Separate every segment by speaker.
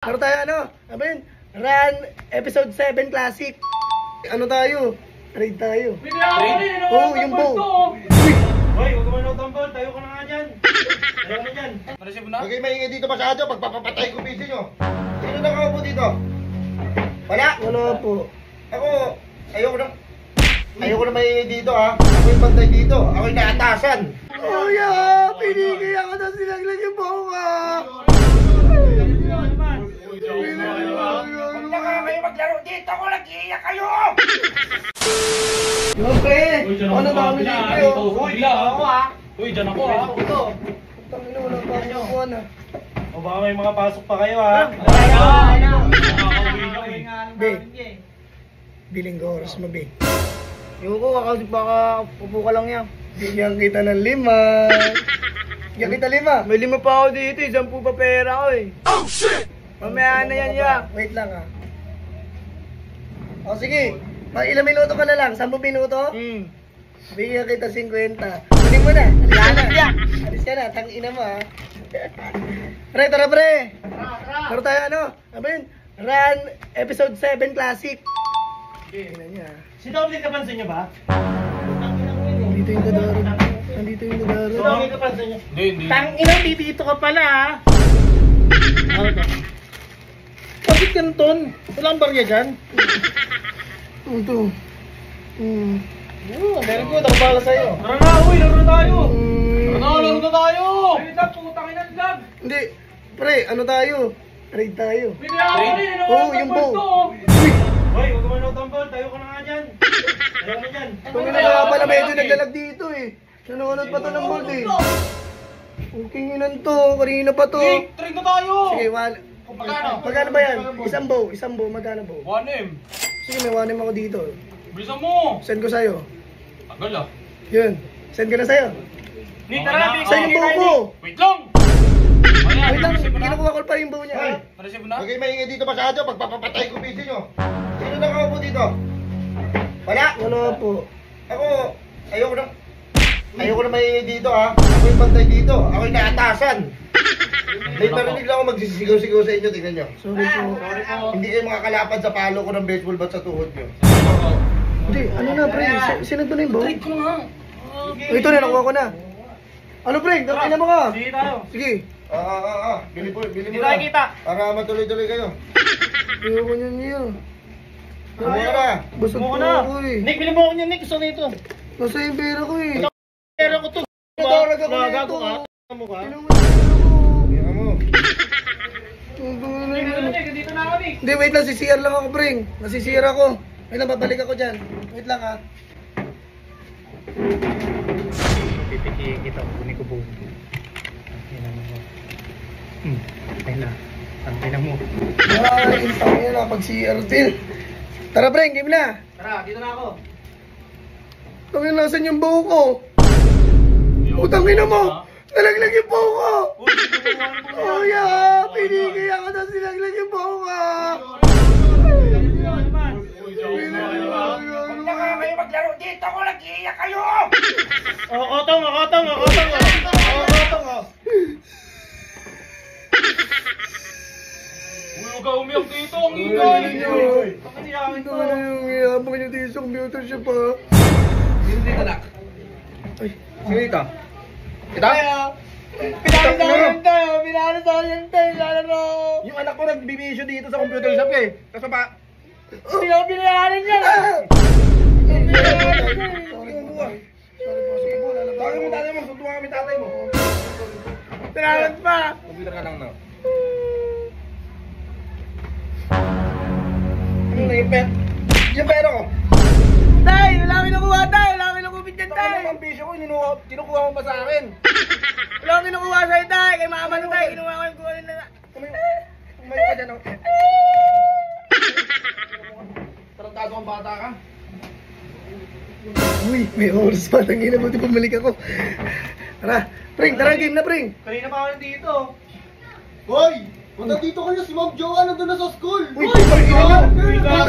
Speaker 1: Ano tayo Sabihin, run episode 7 classic. Ano tayo? Trade tayo.
Speaker 2: Trade?
Speaker 1: Oo, yung bow.
Speaker 2: Hoy, huwag ka man tambol. Tayo ka na nga dyan. Tayo ka na dyan. Marisip mo na?
Speaker 3: Okay, maingay dito masyado. Pagpapapatay ko busy nyo. Sino nakaupo dito? Wala?
Speaker 1: Wala po.
Speaker 3: Ako, ayoko na maingay dito ha. Ako yung bantay dito. Ako yung naatasan.
Speaker 1: Kuya, pinigay ako na sinaglag yung bow ka.
Speaker 3: Huwag na nga kayo maglaro dito. Ako nag-iiyak kayo.
Speaker 1: Siyempre, ano dami dito?
Speaker 2: Uy, ako ha. Uy, dyan ako ha.
Speaker 1: Tangina, wala pa akong nakuha na.
Speaker 2: O baka may mga pasok pa kayo ha.
Speaker 1: Be, biling ko oras mo, be. Yung ko, baka upo ka lang yan. Bigyan kita ng 5. Bigyan kita 5. May 5 pa ako dito, 10 pa pera ko eh. Oh shit! Mamaya na yan, ya. Wait lang ha. O sige, ilang minuto ka na lang? 10 minuto? Bigyan kita 50. Kunin mo na. Alis ka na, tangina mo ha. Pre, tara pre. Tara tayo Sabihin, run episode 7 classic. Tingnan niya.
Speaker 2: Si Dominic kapansin niyo ba?
Speaker 1: Nandito yung dadaro. Nandito yung dadaro.
Speaker 2: Si Dominic kapansin niyo? Hindi.
Speaker 1: Tanginang dito ka pala ha. Bakit ganun? Walang barya dyan? Ito. Very good. Ako bala sa'yo.
Speaker 2: Tara na, uy, laro na tayo. Laro na tayo. Ay, putang ina vlog.
Speaker 1: Hindi. Pre, ano tayo? Trade tayo.
Speaker 2: Trade?
Speaker 1: Oo, yung bow.
Speaker 2: Hoy, huwag ka man tambol. Tayo ka na nga dyan. Tayo ka na dyan.
Speaker 1: Kung nga pala medyo naglalag dito eh. Nanonood pa to ng bold eh. Okay yun to. Kanina pa to.
Speaker 2: Trade na tayo.
Speaker 1: Sige, magkano ba yan? Isang bow, magkano bow?
Speaker 2: 1M.
Speaker 1: Sige, may 1M ako dito.
Speaker 2: Bilisan mo.
Speaker 1: Send ko sa'yo.
Speaker 2: Tagal ah.
Speaker 1: Yun. Send ko na sa'yo.
Speaker 2: Nick, tara na.
Speaker 1: Sa'yo yung bow ko.
Speaker 2: Wait lang.
Speaker 1: Wait lang, kinukuha ko pa yung bow niya.
Speaker 2: Marisip mo na?
Speaker 3: Okay, maingay dito masyado. Pagpapapatay ko busy nyo. Sino nakaupo dito? Wala?
Speaker 1: Wala po.
Speaker 3: Ako, ayoko na maingay dito ha. Ako yung bantay dito. Ako yung naatasan. May narinig lang ako magsisigaw-sigaw sa inyo. Tingnan nyo.
Speaker 1: Sorry po.
Speaker 3: Hindi kayo makakalapad sa palo ko ng baseball bat sa tuhod nyo.
Speaker 1: Hindi, ano na pre? Sinag mo na yung bow?
Speaker 2: Trade ko na.
Speaker 1: Ito na, nakuha ko na. Ano pre? Gagawin mo ka.
Speaker 2: Sige tayo.
Speaker 1: Sige.
Speaker 3: Bili mo
Speaker 2: Hindi
Speaker 3: na.
Speaker 2: tayo kita.
Speaker 3: Para matuloy-tuloy kayo.
Speaker 1: Ayoko niyan niya.
Speaker 3: Kumuha ka na.
Speaker 1: Busog
Speaker 2: Mo
Speaker 1: po
Speaker 2: na.
Speaker 1: ako eh.
Speaker 2: Nick, bili mo ako niyan, Nick. Gusto nito.
Speaker 1: Nasa yung pera ko eh.
Speaker 2: Pera ko to.
Speaker 1: Nadarag ako
Speaker 2: Nagago
Speaker 1: nito.
Speaker 2: ka? Mo ka?
Speaker 1: Tinawag ko.
Speaker 3: Tingnan mo.
Speaker 2: Nick, dito na ako, Nick.
Speaker 1: Hindi, wait lang. CCR lang ako, Pring. Nasi-CR ako. Wait lang, babalik ako dyan. Wait lang ha.
Speaker 2: Pipiki kita ko ni Kubo. Tangina mo.
Speaker 1: Ay, tama yan ha. Pag CR din. Tara, Pring. Game na.
Speaker 2: Tara, dito na ako.
Speaker 1: Tangin, nasan yung bow ko? Utangin na mo. Nalaglag yung bow ko. Kuya, pinigay ako na sinaglag yung bow ka.
Speaker 3: Huwag na nga kayo maglaro dito. Ako nag-iiyak kayo.
Speaker 2: Okotong. Huwag ka umiyak dito. Ang ingay.
Speaker 1: Ito na yung iabang nyo dito sa computer siya pa.
Speaker 3: Dito na.
Speaker 1: Ay,
Speaker 3: Sige ka. Kita?
Speaker 1: pinakita ko yan tayo. Pinakita ko yan tayo. Lalaro.
Speaker 3: Yung anak ko nagbibisyo dito sa computer shop eh. Kaso pa.
Speaker 1: Hindi ako pinayaran yan. Sorry po.
Speaker 3: Tatay mo. Suntuan kami tatay mo.
Speaker 1: Salamat pa.
Speaker 3: Computer ka lang na.
Speaker 1: Ano na yung pet?
Speaker 3: Yung pera ko.
Speaker 1: Tay, wala kami nakuha tayo. Wala kami nakuha dyan
Speaker 3: Ano
Speaker 1: tayo.
Speaker 3: ang bisyo ko? Kinukuha mo ba sa akin?
Speaker 1: Wala kami nakuha sa'yo tayo. Kay mama na tayo. Kinuha ko yung kuha na.
Speaker 3: Tumayo ka dyan. Tarantado kang bata ka.
Speaker 1: Uy, may oras pa. Tangina mo, di bumalik ako. Tara, Pring, tara, game na, Pring.
Speaker 2: Kanina pa ako dito.
Speaker 3: Hoy! Punta dito kayo, si Ma'am Joanne nandun na sa school!
Speaker 1: Uy, pumalik ako.
Speaker 2: Uy, gago.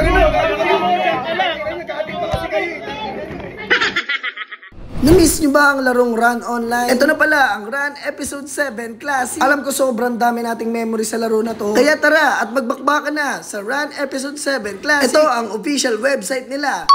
Speaker 1: Nagkakating pa kasi kayo. Na-miss nyo ba ang larong Run Online? Ito na pala ang Run Episode 7 Classic. Alam ko sobrang dami nating memory sa laro na to. Kaya tara at magbakbakan na sa Run Episode 7 Classic. Ito ang official website nila.